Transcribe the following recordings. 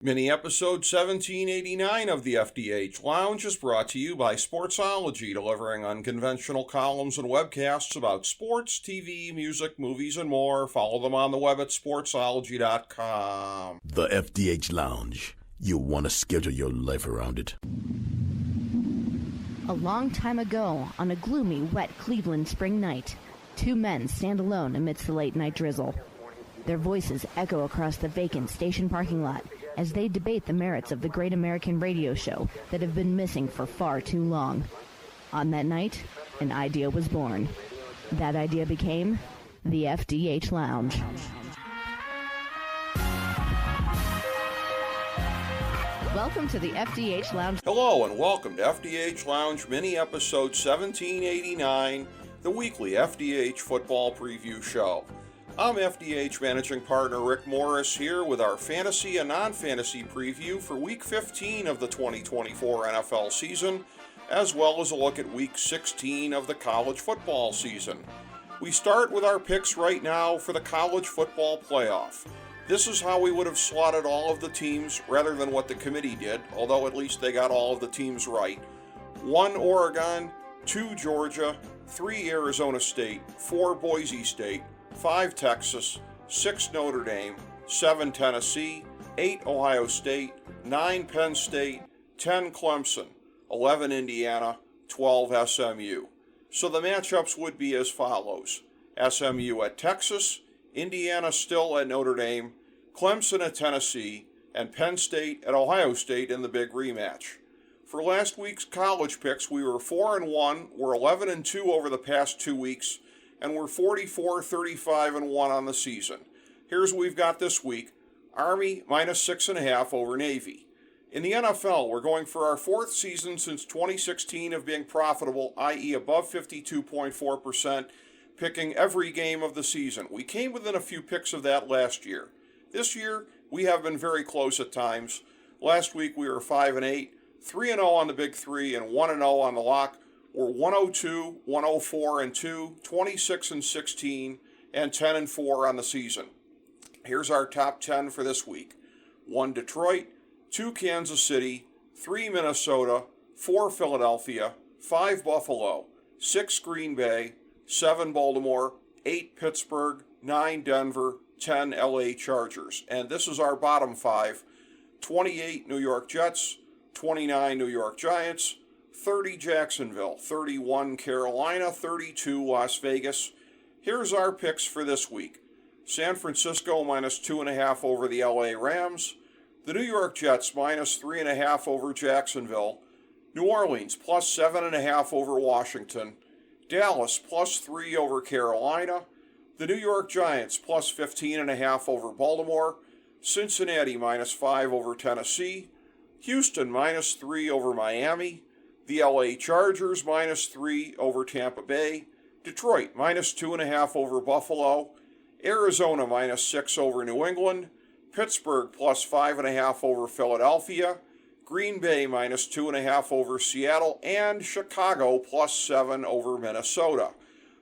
Mini episode 1789 of the FDH Lounge is brought to you by Sportsology, delivering unconventional columns and webcasts about sports, TV, music, movies, and more. Follow them on the web at sportsology.com. The FDH Lounge. You'll want to schedule your life around it. A long time ago, on a gloomy, wet Cleveland spring night, two men stand alone amidst the late-night drizzle. Their voices echo across the vacant station parking lot as they debate the merits of the great American radio show that have been missing for far too long. On that night, an idea was born. That idea became the FDH Lounge. Welcome to the FDH Lounge. Hello and welcome to FDH Lounge mini episode 1789, the weekly FDH football preview show. I'm FDH Managing Partner Rick Morris here with our fantasy and non-fantasy preview for Week 15 of the 2024 NFL season, as well as a look at Week 16 of the college football season. We start with our picks right now for the college football playoff. This is how we would have slotted all of the teams rather than what the committee did, although at least they got all of the teams right. 1 Oregon, 2 Georgia, 3 Arizona State, 4 Boise State, 5 Texas, 6 Notre Dame, 7 Tennessee, 8 Ohio State, 9 Penn State, 10 Clemson, 11 Indiana, 12 SMU. So the matchups would be as follows: SMU at Texas, Indiana still at Notre Dame, Clemson at Tennessee, and Penn State at Ohio State in the big rematch. For last week's college picks, we were 4-1, we're 11-2 over the past 2 weeks, and we're 44-35-1 on the season. Here's what we've got this week: Army minus 6.5 over Navy. In the NFL, we're going for our 4th season since 2016 of being profitable, i.e. above 52.4%, picking every game of the season. We came within a few picks of that last year. This year, we have been very close at times. Last week, we were 5-8, 3-0 on the Big Three, and 1-0 on the lock. We're 102, 104-2, 26-16, and 10-4 on the season. Here's our top 10 for this week: 1 Detroit, 2 Kansas City, 3 Minnesota, 4 Philadelphia, 5 Buffalo, 6 Green Bay, 7 Baltimore, 8 Pittsburgh, 9 Denver, 10 LA Chargers. And this is our bottom 5: 28 New York Jets, 29 New York Giants, 30 Jacksonville, 31 Carolina, 32 Las Vegas. Here's our picks for this week: San Francisco minus 2.5 over the LA Rams, the New York Jets minus 3.5 over Jacksonville, New Orleans plus 7.5 over Washington, Dallas plus 3 over Carolina, the New York Giants plus 15.5 over Baltimore, Cincinnati minus 5 over Tennessee, Houston minus 3 over Miami, the LA Chargers minus 3 over Tampa Bay, Detroit minus 2.5 over Buffalo, Arizona minus 6 over New England, Pittsburgh plus 5.5 over Philadelphia, Green Bay minus 2.5 over Seattle, and Chicago plus 7 over Minnesota.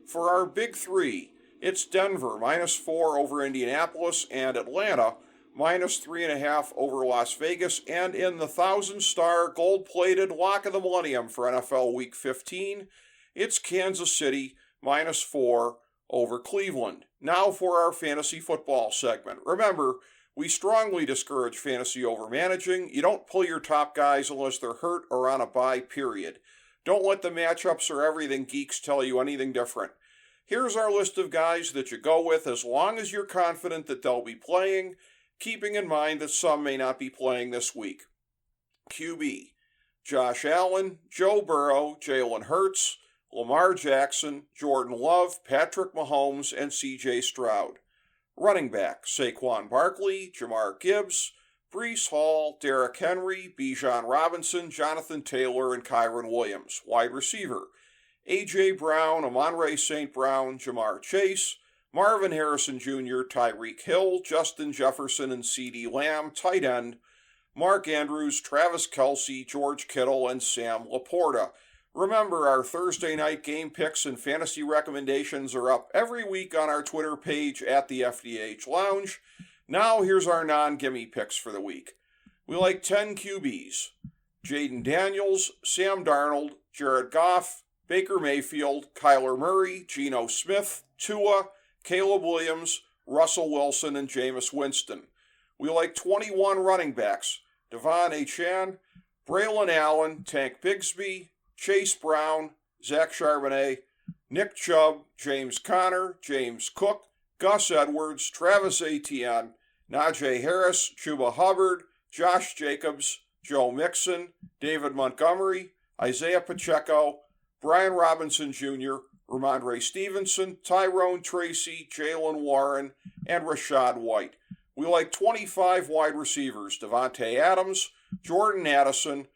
For our Big Three, it's Denver minus 4 over Indianapolis, and Atlanta minus 3.5 over Las Vegas. And in the 1,000-star gold-plated lock of the millennium for NFL Week 15, it's Kansas City minus 4 over Cleveland. Now for our fantasy football segment. Remember, we strongly discourage fantasy overmanaging. You don't pull your top guys unless they're hurt or on a bye, period. Don't let the matchups or everything geeks tell you anything different. Here's our list of guys that you go with as long as you're confident that they'll be playing, keeping in mind that some may not be playing this week. QB: Josh Allen, Joe Burrow, Jalen Hurts, Lamar Jackson, Jordan Love, Patrick Mahomes, and C.J. Stroud. Running back: Saquon Barkley, Jamar Gibbs, Breece Hall, Derrick Henry, Bijan Robinson, Jonathan Taylor, and Kyron Williams. Wide receiver: A.J. Brown, Amon-Ra St. Brown, Jamar Chase, Marvin Harrison Jr., Tyreek Hill, Justin Jefferson, and C.D. Lamb. Tight end: Mark Andrews, Travis Kelce, George Kittle, and Sam Laporta. Remember, our Thursday night game picks and fantasy recommendations are up every week on our Twitter page at the FDH Lounge. Now here's our non-gimme picks for the week. We like 10 QBs. Jaden Daniels, Sam Darnold, Jared Goff, Baker Mayfield, Kyler Murray, Geno Smith, Tua, Caleb Williams, Russell Wilson, and Jameis Winston. We like 21 running backs. Devon Achane, Braylon Allen, Tank Bigsby, Chase Brown, Zach Charbonnet, Nick Chubb, James Conner, James Cook, Gus Edwards, Travis Etienne, Najee Harris, Chuba Hubbard, Josh Jacobs, Joe Mixon, David Montgomery, Isaiah Pacheco, Brian Robinson Jr., Ramondre Stevenson, Tyrone Tracy, Jalen Warren, and Rachaad White. We like 25 wide receivers. Devontae Adams, Jordan Addison,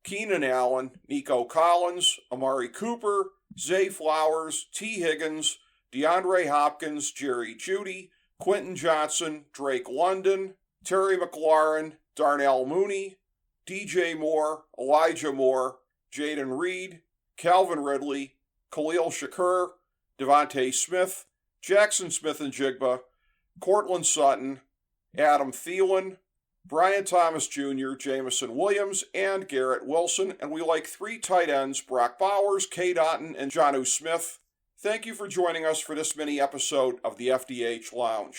Keenan Allen, Nico Collins, Amari Cooper, Zay Flowers, T. Higgins, DeAndre Hopkins, Jerry Jeudy, Quentin Johnson, Drake London, Terry McLaurin, Darnell Mooney, DJ Moore, Elijah Moore, Jaden Reed, Calvin Ridley, Khalil Shakur, Devontae Smith, Jackson Smith-Njigba, Cortland Sutton, Adam Thielen, Brian Thomas Jr., Jamison Williams, and Garrett Wilson. And we like 3 tight ends, Brock Bowers, Cade Otton, and Jonnu Smith. Thank you for joining us for this mini episode of the FDH Lounge.